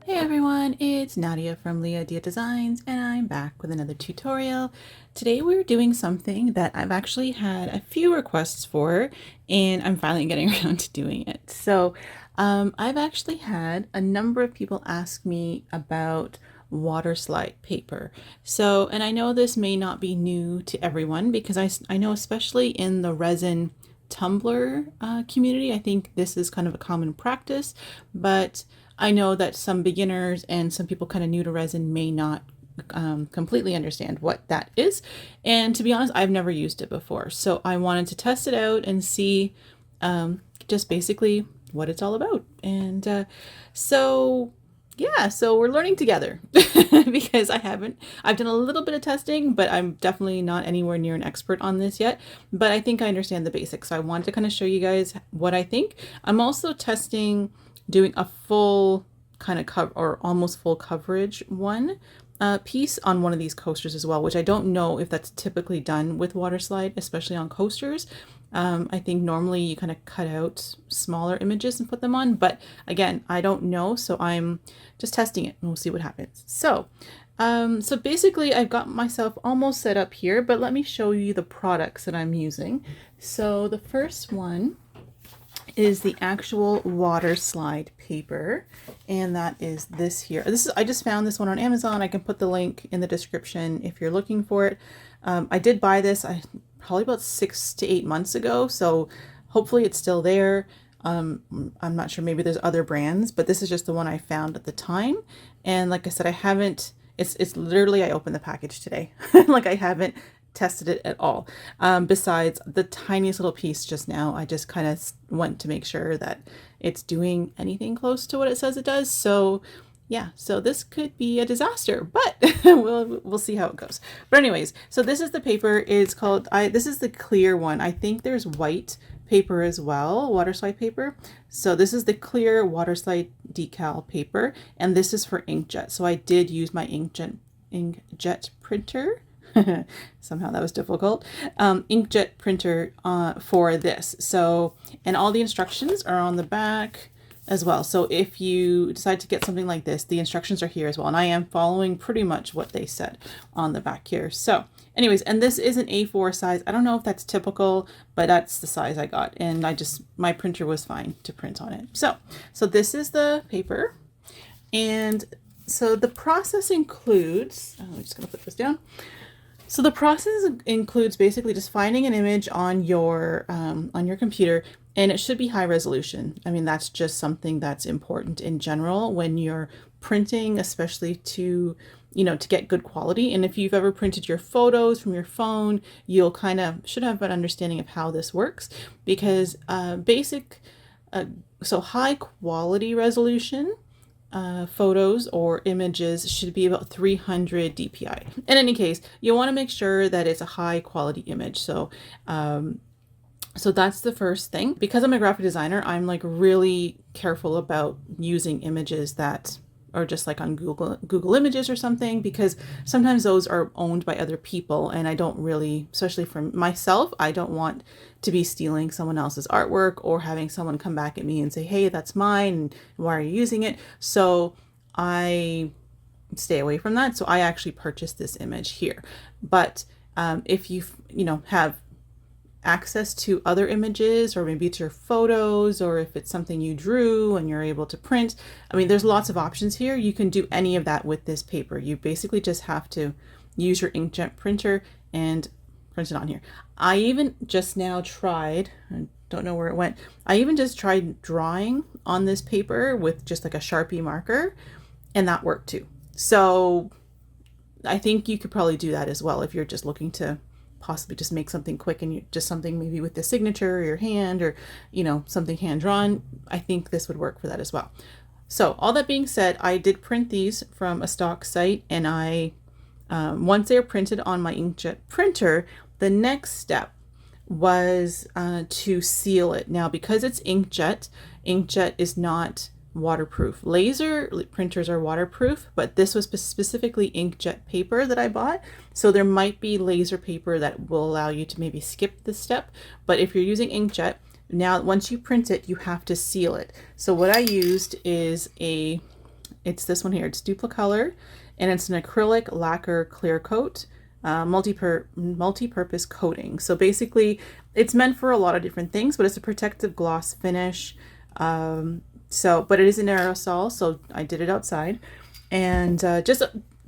Hey everyone, it's Nadia from liadiadesigns and I'm back with another tutorial. Today we're doing something that I've actually had a few requests for and I'm finally getting around to doing it. I've actually had a number of people ask me about water slide paper. And I know this may not be new to everyone because I know especially in the resin tumbler community, I think this is kind of a common practice, but I know that some beginners and some people kind of new to resin may not completely understand what that is. And to be honest, I've never used it before. So I wanted to test it out and see just basically what it's all about. So we're learning together because I've done a little bit of testing, but I'm definitely not anywhere near an expert on this yet. But I think I understand the basics. So I wanted to kind of show you guys what I think. I'm also testing doing a full kind of cover or almost full coverage piece on one of these coasters as well, which I don't know if that's typically done with water slide, especially on coasters. I think normally you kind of cut out smaller images and put them on, but again, I don't know, so I'm just testing it and we'll see what happens. So basically I've got myself almost set up here, but let me show you the products that I'm using. So the first one is the actual water slide paper, and that is this here. I just found this one on Amazon. I can put the link in the description if you're looking for it. I did buy this probably about 6 to 8 months ago, so hopefully it's still there. I'm not sure, maybe there's other brands, but this is just the one I found at the time. And like I said, it's literally, I opened the package today. Like I haven't tested it at all. Besides the tiniest little piece just now, I just kind of went to make sure that it's doing anything close to what it says it does. So yeah, so this could be a disaster, but we'll see how it goes. But anyways, so this is the paper. It's called, this is the clear one. I think there's white paper as well, water slide paper. So this is the clear water slide decal paper, and this is for inkjet. So I did use my inkjet printer. Somehow that was difficult. Inkjet printer for this. So, and all the instructions are on the back as well. So if you decide to get something like this, the instructions are here as well. And I am following pretty much what they said on the back here. So anyways, and this is an A4 size. I don't know if that's typical, but that's the size I got. And my printer was fine to print on it. So this is the paper. And so the process includes, I'm just gonna put this down. So the process includes basically just finding an image on your computer, and it should be high resolution. I mean, that's just something that's important in general when you're printing, especially to get good quality. And if you've ever printed your photos from your phone, you'll should have an understanding of how this works, because so high quality resolution photos or images should be about 300 dpi. In any case, you want to make sure that it's a high quality image. So that's the first thing. Because I'm a graphic designer, I'm like really careful about using images that are just like on Google Images or something, because sometimes those are owned by other people, and I don't really, especially for myself, I don't want to be stealing someone else's artwork or having someone come back at me and say, hey, that's mine, and why are you using it? So I stay away from that. So I actually purchased this image here. But if you have access to other images, or maybe it's your photos, or if it's something you drew and you're able to print, I mean, there's lots of options here. You can do any of that with this paper. You basically just have to use your inkjet printer and print it on here. I even just now tried, I don't know where it went, I even just tried drawing on this paper with just like a Sharpie marker, and that worked too. So I think you could probably do that as well if you're just looking to possibly just make something quick, and just something maybe with the signature or your hand, or something hand drawn. I think this would work for that as well. So all that being said, I did print these from a stock site, and I once they're printed on my inkjet printer, the next step was to seal it. Now, because it's inkjet is not waterproof. Laser printers are waterproof, but this was specifically inkjet paper that I bought. So there might be laser paper that will allow you to maybe skip this step. But if you're using inkjet, now once you print it, you have to seal it. So what I used is a It's this one here. It's Duplicolor, and it's an acrylic lacquer clear coat, multi-purpose coating. So basically, it's meant for a lot of different things, but it's a protective gloss finish. But it is an aerosol, so I did it outside. And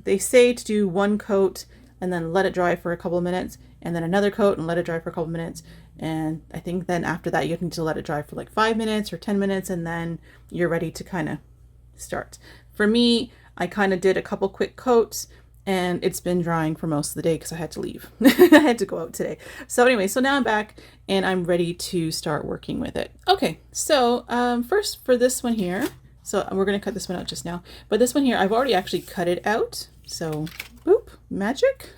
they say to do one coat and then let it dry for a couple of minutes, and then another coat and let it dry for a couple of minutes. And I think then after that, you need to let it dry for like 5 minutes or 10 minutes, and then you're ready to kind of start. For me, I kind of did a couple quick coats, and it's been drying for most of the day because I had to leave. I had to go out today. So anyway, so now I'm back and I'm ready to start working with it. Okay, so first for this one here, so we're going to cut this one out just now, but this one here, I've already actually cut it out. So boop, magic.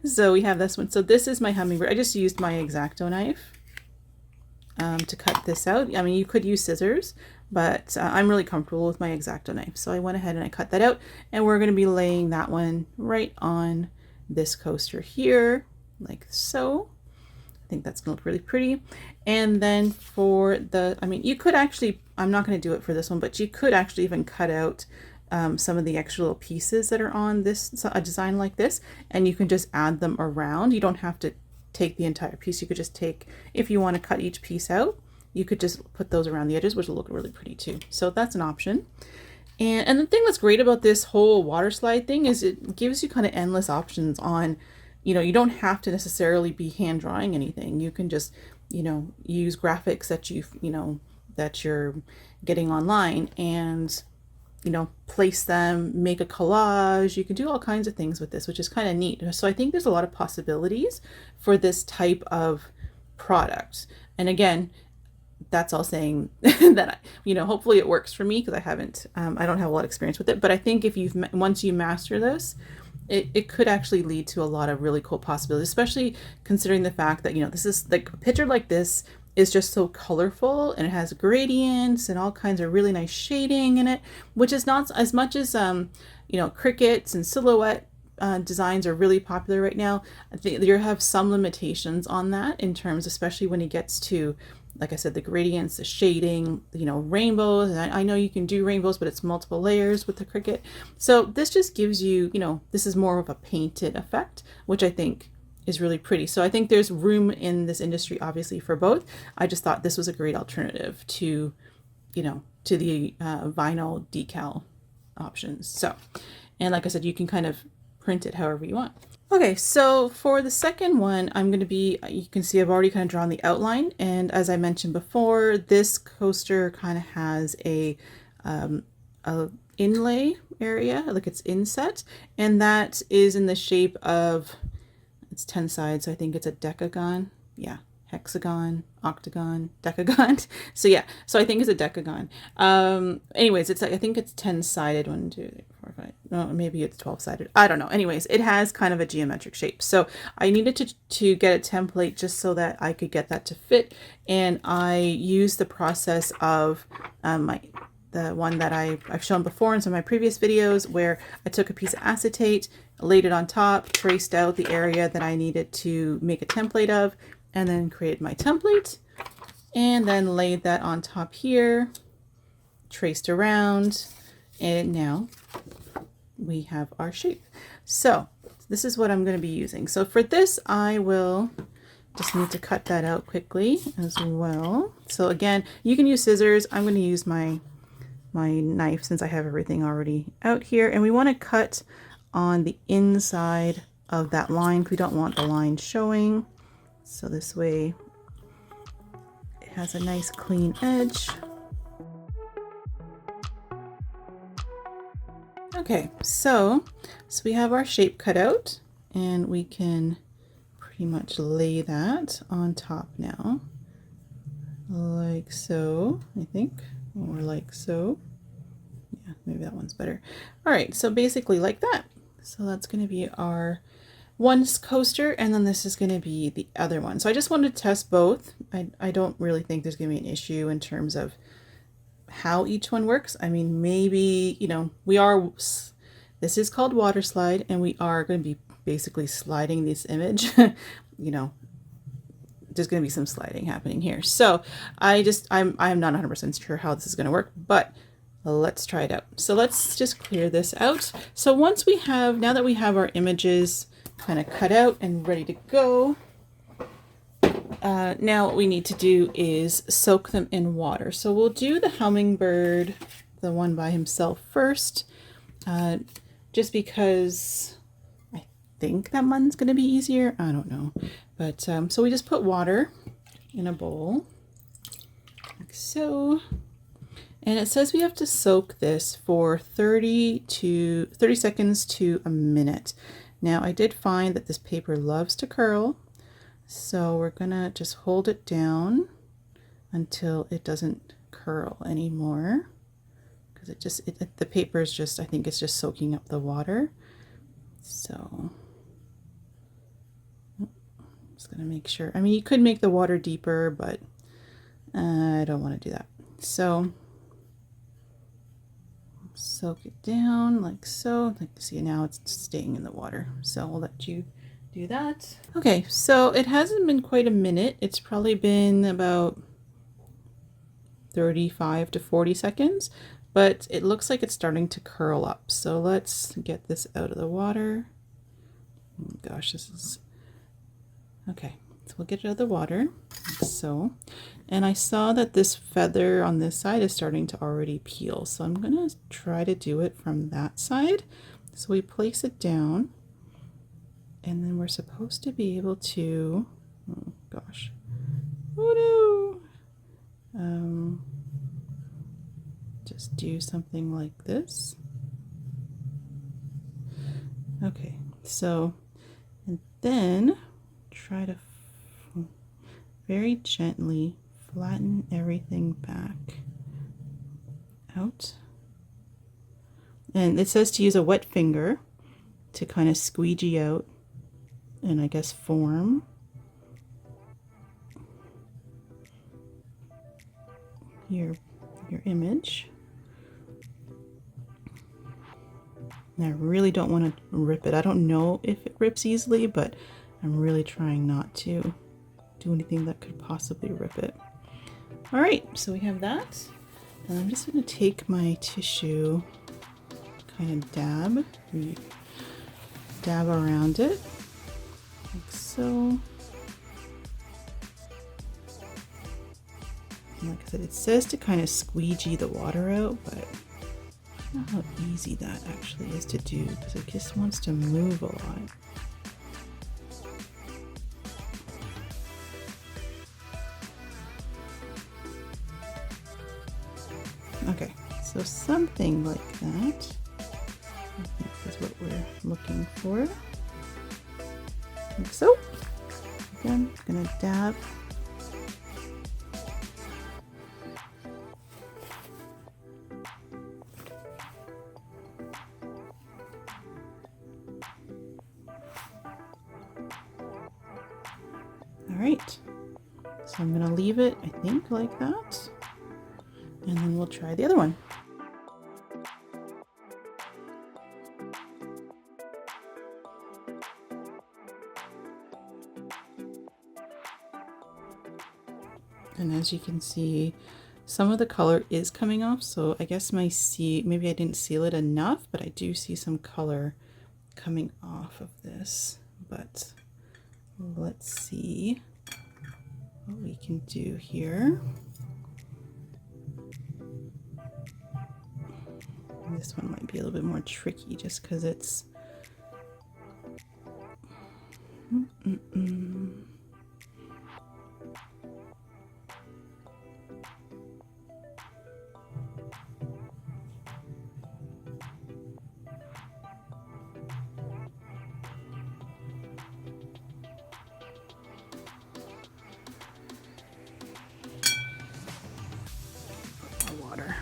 So we have this one. So this is my hummingbird. I just used my X-Acto knife to cut this out. I mean, you could use scissors, but I'm really comfortable with my X-Acto knife. So I went ahead and I cut that out, and we're going to be laying that one right on this coaster here, like so. I think that's going to look really pretty. And then for the, I mean, you could actually, I'm not going to do it for this one, but you could actually even cut out some of the extra little pieces that are on this, a design like this, and you can just add them around. You don't have to take the entire piece. You could just take, if you want to cut each piece out, you could just put those around the edges, which will look really pretty too. So that's an option. And the thing that's great about this whole water slide thing is it gives you kind of endless options on, you know, you don't have to necessarily be hand drawing anything. You can just, you know, use graphics that that you're getting online and, you know, place them, make a collage. You can do all kinds of things with this, which is kind of neat. So I think there's a lot of possibilities for this type of product. And again, that's all saying that, you know, hopefully it works for me because I don't have a lot of experience with it. But I think if once you master this, it could actually lead to a lot of really cool possibilities, especially considering the fact that, you know, this is like a picture like this is just so colorful, and it has gradients and all kinds of really nice shading in it, which is not as much as, you know, crickets and silhouette designs are really popular right now. I think you have some limitations on that in terms, especially when it gets to, like I said, the gradients, the shading, you know, rainbows. And I know you can do rainbows, but it's multiple layers with the Cricut. So this just gives you, you know, this is more of a painted effect, which I think is really pretty. So I think there's room in this industry, obviously, for both. I just thought this was a great alternative to, you know, to the vinyl decal options. So, and like I said, you can kind of print it however you want. Okay, so for the second one, I'm going to be, you can see I've already kind of drawn the outline. And as I mentioned before, this coaster kind of has a inlay area, like it's inset, and that is in the shape of, it's 10 sides, so I think it's a decagon. Yeah, hexagon, octagon, decagon. So yeah, so I think it's a decagon. Anyways, it's, I think it's 10 sided. 1, 2, 3, 4, 5. No, maybe it's 12 sided. I don't know. Anyways, it has kind of a geometric shape. So I needed to get a template just so that I could get that to fit. And I used the process of the one that I've shown before in some of my previous videos, where I took a piece of acetate, laid it on top, traced out the area that I needed to make a template of, and then created my template, and then laid that on top here, traced around, and now we have our shape. So this is what I'm going to be using. So for this, I will just need to cut that out quickly as well. So again, you can use scissors. I'm going to use my knife since I have everything already out here, and we want to cut on the inside of that line because we don't want the line showing. So this way it has a nice clean edge. Okay, so we have our shape cut out, and we can pretty much lay that on top now, like so, I think, or like so. Yeah, maybe that one's better. All right, so basically like that. So that's going to be our one coaster, and then this is going to be the other one. So I just wanted to test both. I don't really think there's going to be an issue in terms of how each one works. I mean, maybe, you know, this is called water slide, and we are going to be basically sliding this image. You know, there's going to be some sliding happening here. So I'm not 100% sure how this is going to work, but let's try it out. So let's just clear this out. So now that we have our images kind of cut out and ready to go, now what we need to do is soak them in water. So we'll do the hummingbird, the one by himself first, just because I think that one's going to be easier. I don't know. But so we just put water in a bowl, like so. And it says we have to soak this for 30 seconds to a minute. Now I did find that this paper loves to curl, so we're gonna just hold it down until it doesn't curl anymore, because the paper is just, I think it's just soaking up the water. So I'm just gonna make sure. I mean, you could make the water deeper, but I don't want to do that. So soak it down like so. Like, see, now it's staying in the water, so we'll let you do that. Okay, so it hasn't been quite a minute. It's probably been about 35 to 40 seconds, but it looks like it's starting to curl up. So let's get this out of the water. Oh gosh, this is okay. So we'll get it out of the water, like so. And I saw that this feather on this side is starting to already peel. So I'm gonna try to do it from that side. So we place it down, and then we're supposed to be able to, oh gosh, oh no, just do something like this. Okay, so, and then try to very gently flatten everything back out. And it says to use a wet finger to kind of squeegee out and I guess form your image. And I really don't want to rip it. I don't know if it rips easily, but I'm really trying not to do anything that could possibly rip it. All right, so we have that. And I'm just going to take my tissue, kind of dab around it, like so. And like I said, it says to kind of squeegee the water out, but I don't know how easy that actually is to do, because it just wants to move a lot. Okay, so something like that, I think is what we're looking for. Like so. Again, I'm gonna dab. All right, so I'm gonna leave it, I think, like that. And then we'll try the other one. And as you can see, some of the color is coming off, so I guess maybe I didn't seal it enough, but I do see some color coming off of this. But let's see what we can do here. This one might be a little bit more tricky just because it's water.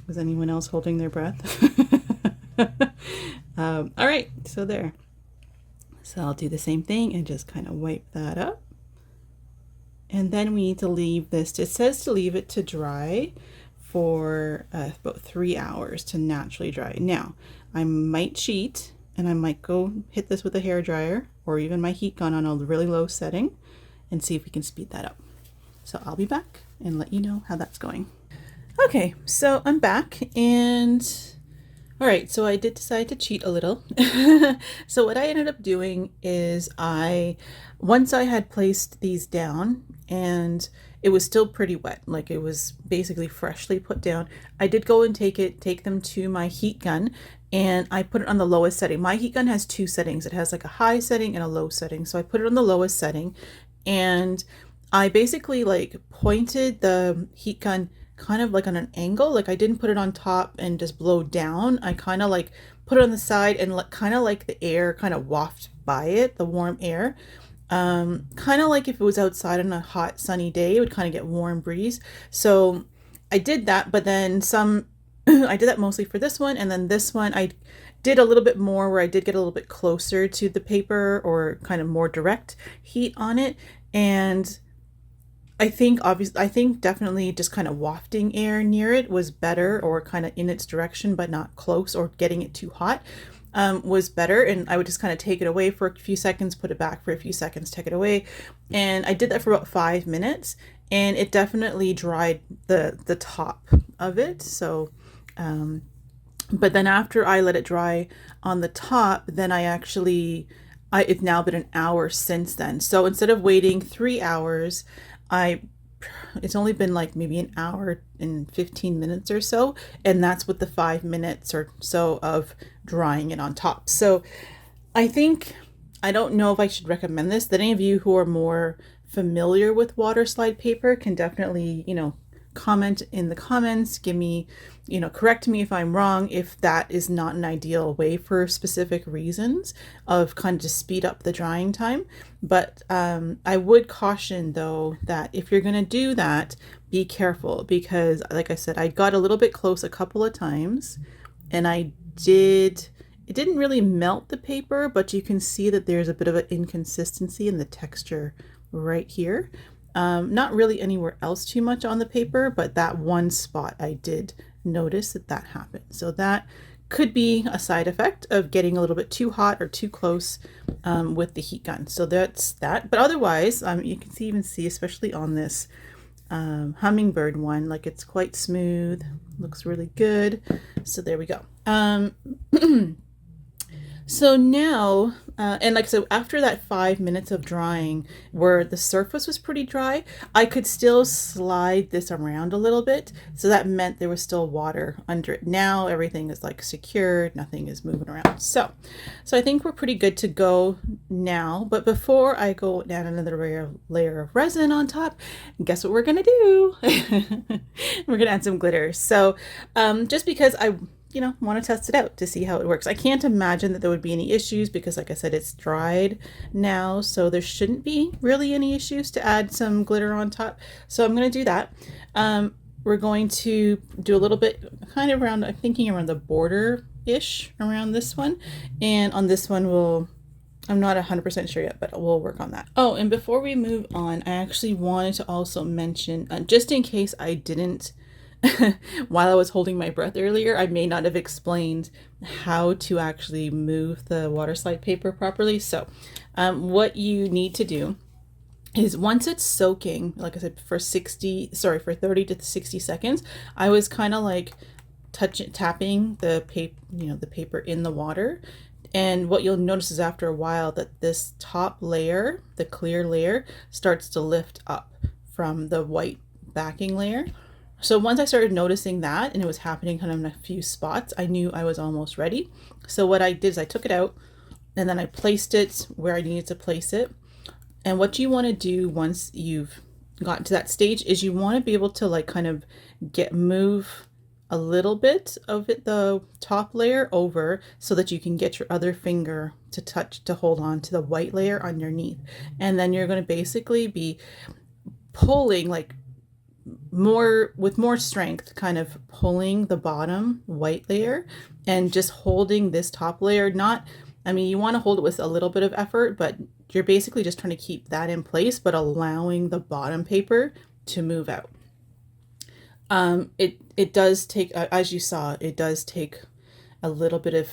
Was anyone else holding their breath? All right, so there. So I'll do the same thing and just kind of wipe that up. And then we need to leave this, it says to leave it to dry for about 3 hours to naturally dry. Now, I might cheat and I might go hit this with a hair dryer or even my heat gun on a really low setting and see if we can speed that up. So I'll be back and let you know how that's going. Okay, so I'm back and all right, so I did decide to cheat a little. So what I ended up doing is once I had placed these down and it was still pretty wet, like it was basically freshly put down, I did go and take them to my heat gun and I put it on the lowest setting. My heat gun has 2 settings. It has like a high setting and a low setting. So I put it on the lowest setting and I basically like pointed the heat gun kind of like on an angle. Like I didn't put it on top and just blow down. I kind of like put it on the side and kind of like the air kind of waft by it, the warm air. Kind of like if it was outside on a hot sunny day, it would kind of get warm breeze. So I did that, but then I did that mostly for this one. And then this one, I did a little bit more where I did get a little bit closer to the paper or kind of more direct heat on it. And I think definitely just kind of wafting air near it was better, or kind of in its direction, but not close or getting it too hot. Was better. And I would just kind of take it away for a few seconds, put it back for a few seconds, take it away. And I did that for about 5 minutes and it definitely dried the top of it. So, but then after I let it dry on the top, then it's now been an hour since then. So instead of waiting 3 hours, it's only been like maybe an hour and 15 minutes or so, and that's with the 5 minutes or so of drying it on top. So I don't know if I should recommend this. That any of you who are more familiar with water slide paper can definitely, comment in the comments, give me, correct me if I'm wrong, if that is not an ideal way for specific reasons of kind of to speed up the drying time. But I would caution though that if you're going to do that, be careful, because like I said, I got a little bit close a couple of times and it didn't really melt the paper, but you can see that there's a bit of an inconsistency in the texture right here. Not really anywhere else too much on the paper, but that one spot I did notice that happened. So that could be a side effect of getting a little bit too hot or too close with the heat gun. So that's that. But otherwise, you can even see, especially on this hummingbird one, like it's quite smooth, looks really good. So there we go. So now, and like I said, after that 5 minutes of drying where the surface was pretty dry, I could still slide this around a little bit. So that meant there was still water under it. Now everything is like secured, nothing is moving around. So I think we're pretty good to go now. But before I go down another layer of resin on top, guess what we're gonna do? We're gonna add some glitter. So just because I want to test it out to see how it works. I can't imagine that there would be any issues because like I said, it's dried now, so there shouldn't be really any issues to add some glitter on top. So I'm going to do that. We're going to do a little bit kind of around, I'm thinking around the border-ish around this one. And on this one, I'm not 100% sure yet, but we'll work on that. Oh, and before we move on, I actually wanted to also mention, just in case I didn't, while I was holding my breath earlier, I may not have explained how to actually move the water slide paper properly. So what you need to do is once it's soaking, like I said, for 30 to 60 seconds, I was kind of like tapping the paper in the water. And what you'll notice is after a while that this top layer, the clear layer, starts to lift up from the white backing layer. So once I started noticing that, and it was happening kind of in a few spots, I knew I was almost ready. So what I did is I took it out and then I placed it where I needed to place it. And what you want to do once you've gotten to that stage is you want to be able to like kind of move a little bit of the top layer over so that you can get your other finger to hold on to the white layer underneath. And then you're going to basically be pulling with more strength, kind of pulling the bottom white layer and just holding this top layer, not I mean, you want to hold it with a little bit of effort, but you're basically just trying to keep that in place, but allowing the bottom paper to move out. It does take, as you saw, it does take a little bit of,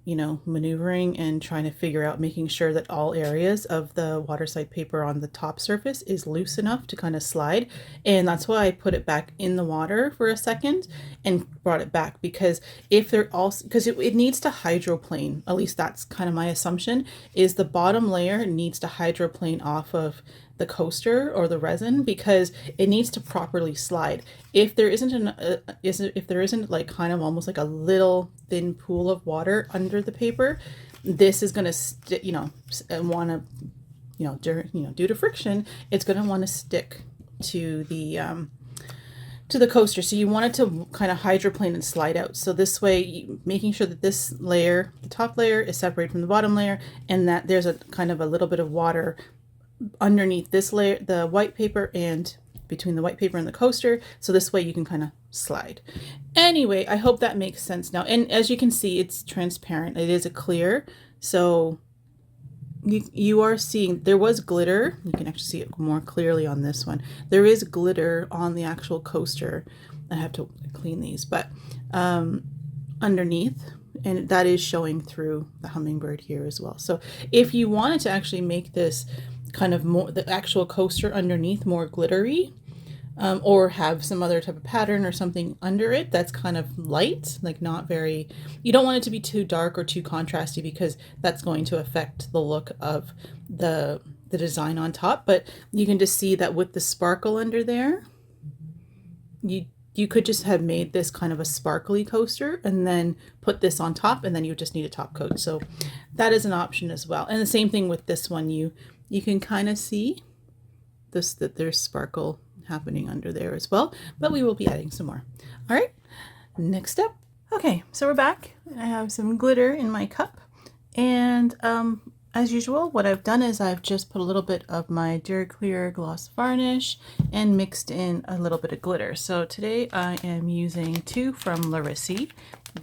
you know, maneuvering and trying to figure out, making sure that all areas of the WATERSLIDE paper on the top surface is loose enough to kind of slide. And that's why I put it back in the water for a second and brought it back, because if they're also, because it needs to hydroplane, at least that's kind of my assumption, is the bottom layer needs to hydroplane off of the coaster or the resin, because it needs to properly slide. If there isn't if there isn't like kind of almost like a little thin pool of water under the paper, this is going to you know, want to, you know, due to friction, it's going to want to stick to the coaster. So you want it to kind of hydroplane and slide out. So this way, making sure that this layer, the top layer, is separated from the bottom layer, and that there's a kind of a little bit of water underneath this layer, the white paper, and between the white paper and the coaster. So this way you can kind of slide. Anyway, I hope that makes sense now. And as you can see, it's transparent. It is a clear. So you are seeing, there was glitter. You can actually see it more clearly on this one. There is glitter on the actual coaster. I have to clean these, but underneath, and that is showing through the hummingbird here as well. So if you wanted to actually make this kind of more, the actual coaster underneath, more glittery, or have some other type of pattern or something under it that's kind of light, like not very, you don't want it to be too dark or too contrasty, because that's going to affect the look of the design on top. But you can just see that with the sparkle under there, you could just have made this kind of a sparkly coaster and then put this on top, and then you just need a top coat. So that is an option as well. And the same thing with this one, you can kind of see this, that there's sparkle happening under there as well, but we will be adding some more. All right, next step. Okay, so we're back. I have some glitter in my cup, and as usual, what I've done is I've just put a little bit of my DuraClear gloss varnish and mixed in a little bit of glitter. So today I am using two from Lrisy,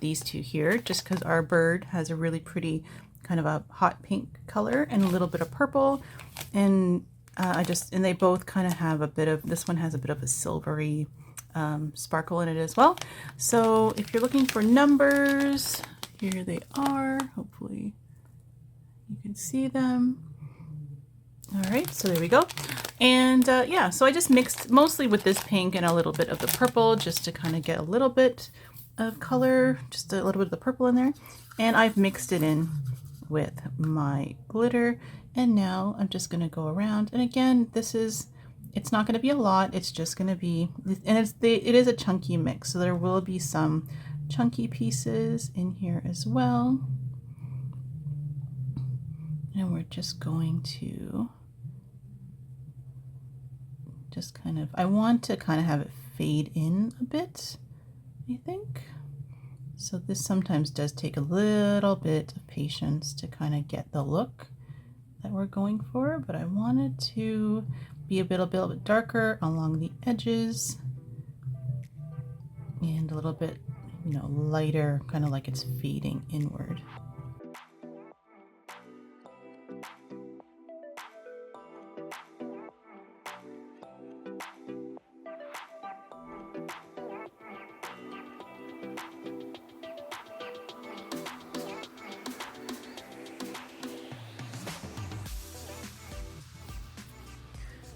these two here, just because our bird has a really pretty kind of a hot pink color and a little bit of purple, and and they both kind of have a bit of, this one has a bit of a silvery sparkle in it as well. So if you're looking for numbers, here they are. Hopefully you can see them. All right, so there we go. And yeah, so I just mixed mostly with this pink and a little bit of the purple, just to kind of get a little bit of color, just a little bit of the purple in there. And I've mixed it in with my glitter, and now I'm just going to go around. And again, it's not going to be a lot, it's just going to be, and it is a chunky mix, so there will be some chunky pieces in here as well. And we're just going to just kind of, I want to kind of have it fade in a bit, I think. So this sometimes does take a little bit of patience to kind of get the look that we're going for, but I want it to be a little bit darker along the edges and a little bit, you know, lighter, kind of like it's fading inward.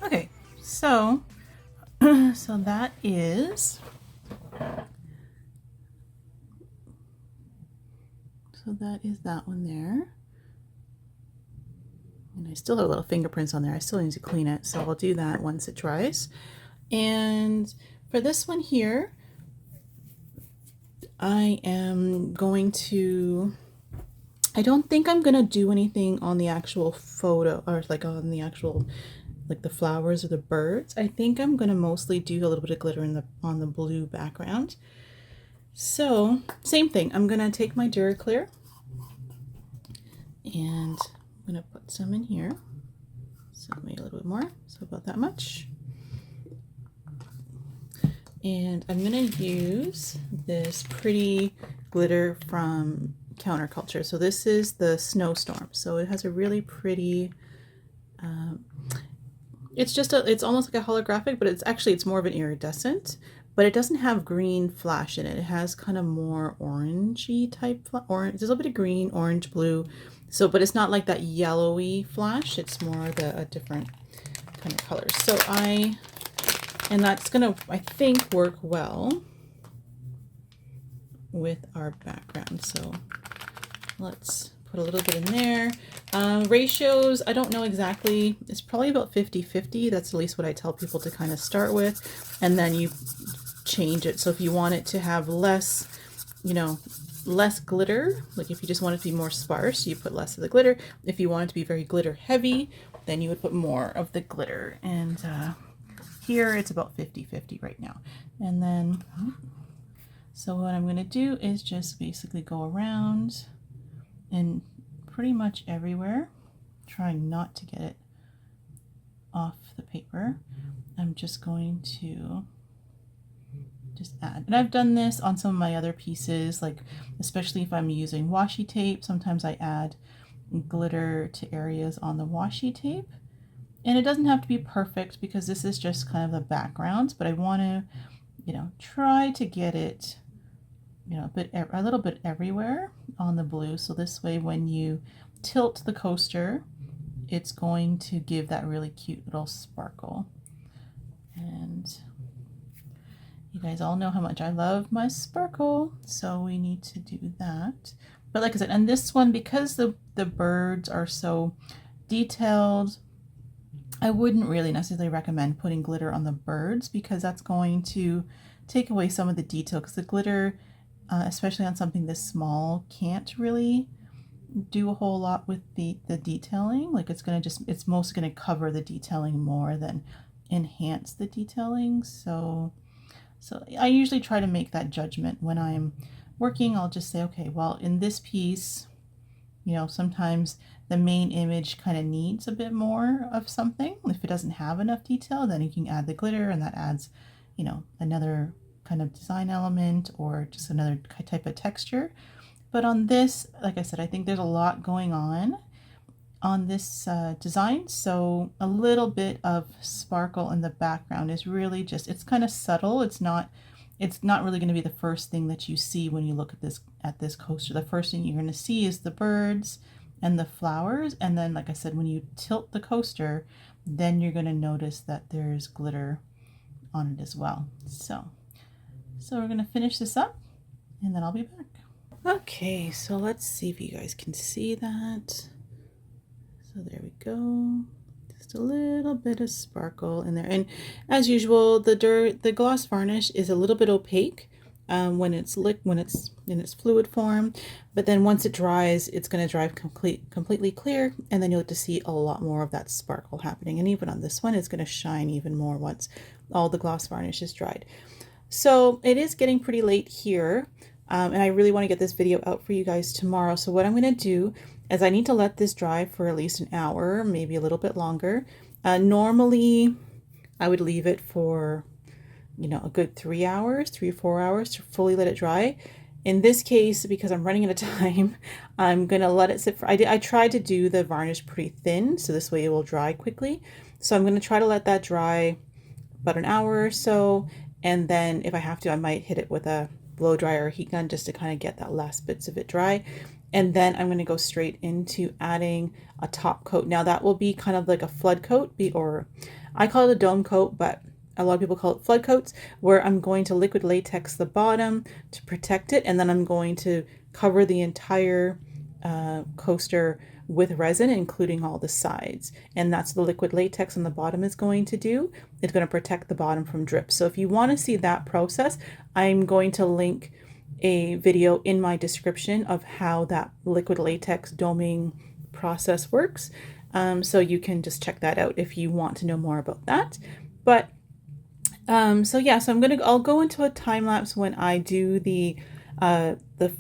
Okay, so that is, that one there. And I still have little fingerprints on there. I still need to clean it, so I'll do that once it dries. And for this one here, I am going to, I don't think I'm gonna do anything on the actual photo, or like on the actual, like the flowers or the birds. I think I'm gonna mostly do a little bit of glitter on the blue background. So same thing, I'm gonna take my DuraClear and I'm gonna put some in here. So maybe a little bit more, so about that much. And I'm gonna use this pretty glitter from counterculture. So this is the Snowstorm. So it has a really pretty, it's almost like a holographic, but it's more of an iridescent, but it doesn't have green flash in it. It has kind of more orangey type, orange, there's a little bit of green, orange, blue. So, but it's not like that yellowy flash. It's more a different kind of colors. So and that's gonna, I think, work well with our background. So let's put a little bit in there. Ratios, I don't know exactly. It's probably about 50-50. That's at least what I tell people to kind of start with. And then you change it. So if you want it to have less, less glitter, like if you just want it to be more sparse, you put less of the glitter. If you want it to be very glitter heavy, then you would put more of the glitter. And here it's about 50-50 right now. And then, so what I'm going to do is just basically go around and pretty much everywhere, trying not to get it off the paper. I'm just going to just add, and I've done this on some of my other pieces, like especially if I'm using washi tape, sometimes I add glitter to areas on the washi tape. And it doesn't have to be perfect because this is just kind of the background, but I want to, try to get it, a little bit everywhere on the blue. So this way, when you tilt the coaster, it's going to give that really cute little sparkle. And you guys all know how much I love my sparkle, so we need to do that. But like I said, and this one, because the birds are so detailed, I wouldn't really necessarily recommend putting glitter on the birds because that's going to take away some of the detail, because the glitter, especially on something this small, can't really do a whole lot with the detailing. Like it's mostly going to cover the detailing more than enhance the detailing. So I usually try to make that judgment when I'm working. I'll just say, okay, well, in this piece, sometimes the main image kind of needs a bit more of something. If it doesn't have enough detail, then you can add the glitter, and that adds, another kind of design element or just another type of texture. But on this, like I said, I think there's a lot going on this design. So a little bit of sparkle in the background is really just, it's kind of subtle. It's not really going to be the first thing that you see when you look at this coaster. The first thing you're going to see is the birds and the flowers. And then, like I said, when you tilt the coaster, then you're going to notice that there's glitter on it as well. So we're going to finish this up and then I'll be back. Okay, so let's see if you guys can see that. So there we go. Just a little bit of sparkle in there. And as usual, the gloss varnish is a little bit opaque when it's in its fluid form, but then once it dries, it's going to dry completely clear, and then you'll get to see a lot more of that sparkle happening. And even on this one, it's going to shine even more once all the gloss varnish is dried. So it is getting pretty late here, and I really want to get this video out for you guys tomorrow. So what I'm going to do is I need to let this dry for at least an hour, maybe a little bit longer. Normally, I would leave it for, a good 3 hours, 3 or 4 hours to fully let it dry. In this case, because I'm running out of time, I'm going to let it sit for, I tried to do the varnish pretty thin, so this way it will dry quickly. So I'm going to try to let that dry about an hour or so. And then if I have to, I might hit it with a blow dryer or heat gun just to kind of get that last bits of it dry. And then I'm going to go straight into adding a top coat. Now that will be kind of like a flood coat, or I call it a dome coat, but a lot of people call it flood coats, where I'm going to liquid latex the bottom to protect it. And then I'm going to cover the entire coaster with resin, including all the sides. And that's the liquid latex on the bottom is going to do. It's going to protect the bottom from drip. So if you want to see that process, I'm going to link a video in my description of how that liquid latex doming process works. So you can just check that out if you want to know more about that. But so yeah, so I'll go into a time lapse when I do the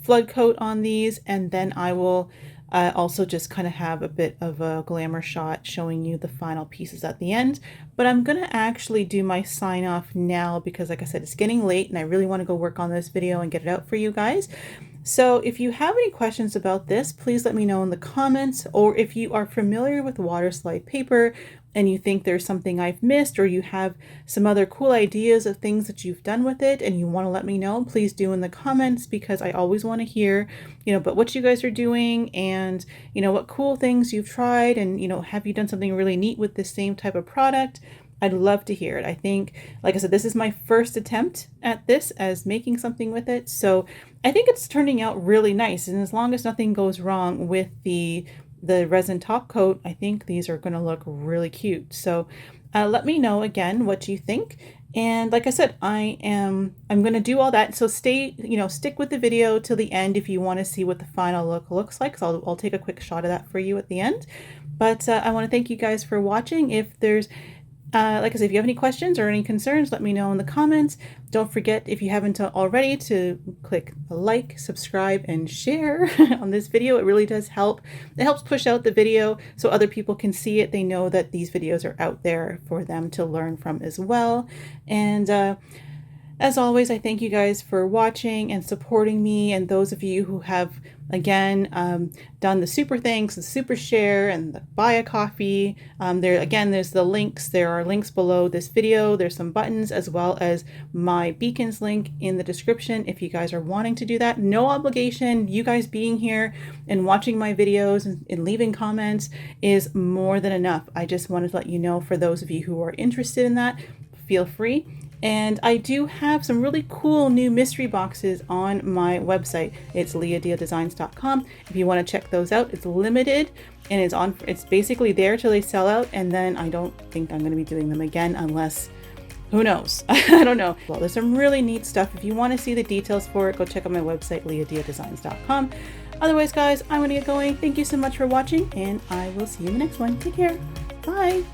flood coat on these, and then I will also just kind of have a bit of a glamour shot showing you the final pieces at the end. But I'm going to actually do my sign off now because, like I said, it's getting late and I really want to go work on this video and get it out for you guys. So if you have any questions about this, please let me know in the comments, or if you are familiar with WaterSlide paper and you think there's something I've missed, or you have some other cool ideas of things that you've done with it and you want to let me know, please do in the comments, because I always want to hear, but what you guys are doing, and, what cool things you've tried, and, have you done something really neat with this same type of product? I'd love to hear it. I think, like I said, this is my first attempt at this as making something with it. So I think it's turning out really nice. And as long as nothing goes wrong with the resin top coat, I think these are going to look really cute. So let me know again what you think. And like I said, I'm going to do all that. So stick with the video till the end if you want to see what the final look looks like. So I'll take a quick shot of that for you at the end. But I want to thank you guys for watching. If there's like I said, if you have any questions or any concerns, let me know in the comments. Don't forget, if you haven't already, to click like, subscribe, and share on this video. It really does help. It helps push out the video so other people can see it. They know that these videos are out there for them to learn from as well. And as always, I thank you guys for watching and supporting me, and those of you who have, again, done the super thanks, the super share, and the buy a coffee. There's the links. There are links below this video. There's some buttons, as well as my beacons link in the description if you guys are wanting to do that. No obligation. You guys being here and watching my videos and leaving comments is more than enough. I just wanted to let you know, for those of you who are interested in that, feel free. And I do have some really cool new mystery boxes on my website. It's liadiadesigns.com. If you want to check those out, it's limited and it's basically there till they sell out. And then I don't think I'm going to be doing them again unless, who knows? I don't know. Well, there's some really neat stuff. If you want to see the details for it, go check out my website, liadiadesigns.com. Otherwise, guys, I'm going to get going. Thank you so much for watching, and I will see you in the next one. Take care. Bye.